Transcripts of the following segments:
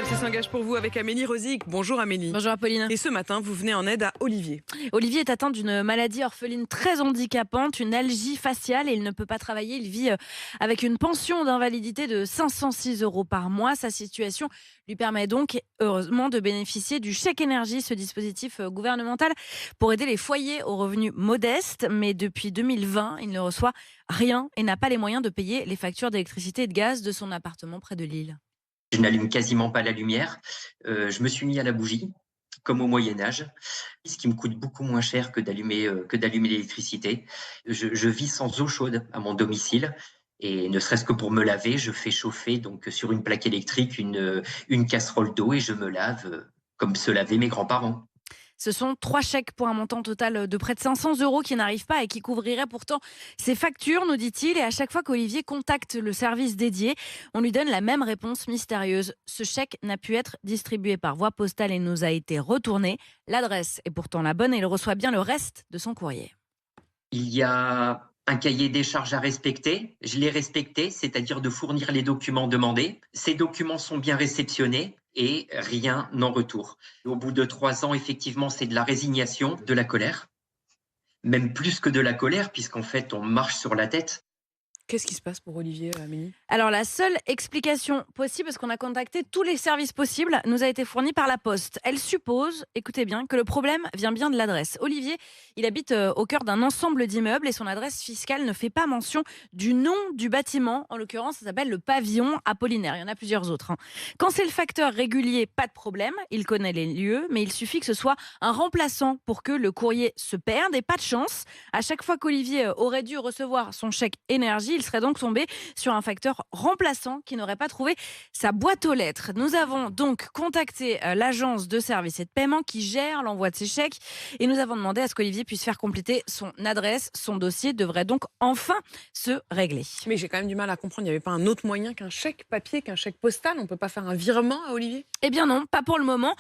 RMC s'engage pour vous avec Amélie Rosic. Bonjour Amélie. Bonjour Apolline. Et ce matin, vous venez en aide à Olivier. Olivier est atteint d'une maladie orpheline très handicapante, une algie faciale, et il ne peut pas travailler. Il vit avec une pension d'invalidité de 506 € par mois. Sa situation lui permet donc, heureusement, de bénéficier du chèque énergie, ce dispositif gouvernemental pour aider les foyers aux revenus modestes. Mais depuis 2020, il ne reçoit rien et n'a pas les moyens de payer les factures d'électricité et de gaz de son appartement près de Lille. Je n'allume quasiment pas la lumière. Je me suis mis à la bougie, comme au Moyen-Âge, ce qui me coûte beaucoup moins cher que d'allumer l'électricité. Je vis sans eau chaude à mon domicile. Et ne serait-ce que pour me laver, je fais chauffer donc sur une plaque électrique une casserole d'eau et je me lave comme se lavaient mes grands-parents. Ce sont 3 chèques pour un montant total de près de 500 € qui n'arrivent pas et qui couvriraient pourtant ses factures, nous dit-il. Et à chaque fois qu'Olivier contacte le service dédié, on lui donne la même réponse mystérieuse. Ce chèque n'a pu être distribué par voie postale et nous a été retourné. L'adresse est pourtant la bonne et il reçoit bien le reste de son courrier. Il y a un cahier des charges à respecter. Je l'ai respecté, c'est-à-dire de fournir les documents demandés. Ces documents sont bien réceptionnés et rien en retour. Au bout de 3 ans, effectivement, c'est de la résignation, de la colère. Même plus que de la colère, puisqu'en fait, on marche sur la tête. Qu'est-ce qui se passe pour Olivier, Amélie? Alors la seule explication possible, parce qu'on a contacté tous les services possibles, nous a été fournie par la Poste. Elle suppose, écoutez bien, que le problème vient bien de l'adresse. Olivier, il habite au cœur d'un ensemble d'immeubles et son adresse fiscale ne fait pas mention du nom du bâtiment. En l'occurrence, ça s'appelle le pavillon Apollinaire. Il y en a plusieurs autres. Quand c'est le facteur régulier, pas de problème. Il connaît les lieux, mais il suffit que ce soit un remplaçant pour que le courrier se perde. Et pas de chance, à chaque fois qu'Olivier aurait dû recevoir son chèque énergie, il serait donc tombé sur un facteur remplaçant qui n'aurait pas trouvé sa boîte aux lettres. Nous avons donc contacté l'agence de services et de paiement qui gère l'envoi de ces chèques et nous avons demandé à ce qu'Olivier puisse faire compléter son adresse. Son dossier devrait donc enfin se régler. Mais j'ai quand même du mal à comprendre. Il n'y avait pas un autre moyen qu'un chèque papier, qu'un chèque postal? On ne peut pas faire un virement à Olivier? Eh bien non, pas pour le moment.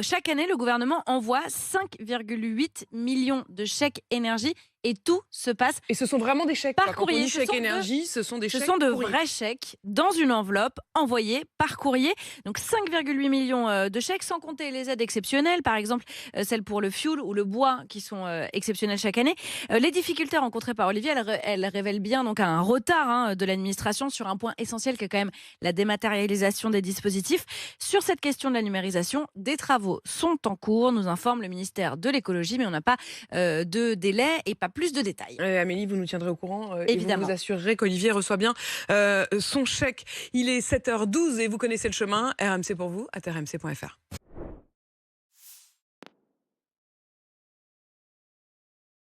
Chaque année, le gouvernement envoie 5,8 millions de chèques énergie et tout se passe Et ce sont vraiment des chèques par quoi. Quand on courrier. dit chèque énergie, ce sont des Ce chèques sont de courrier. vrais chèques dans une enveloppe envoyée par courrier. Donc 5,8 millions de chèques, sans compter les aides exceptionnelles, par exemple celles pour le fioul ou le bois qui sont exceptionnelles chaque année. Les difficultés rencontrées par Olivier, elles révèlent bien donc un retard de l'administration sur un point essentiel qui est quand même la dématérialisation des dispositifs. Sur cette question de la numérisation, des travaux sont en cours, nous informe le ministère de l'écologie, mais on n'a pas de délai et pas plus de détails. Amélie, vous nous tiendrez au courant et vous Évidemment. nous assurerez qu'Olivier reçoit bien son chèque. Il est 7h12 et vous connaissez le chemin. RMC pour vous, @rmc.fr.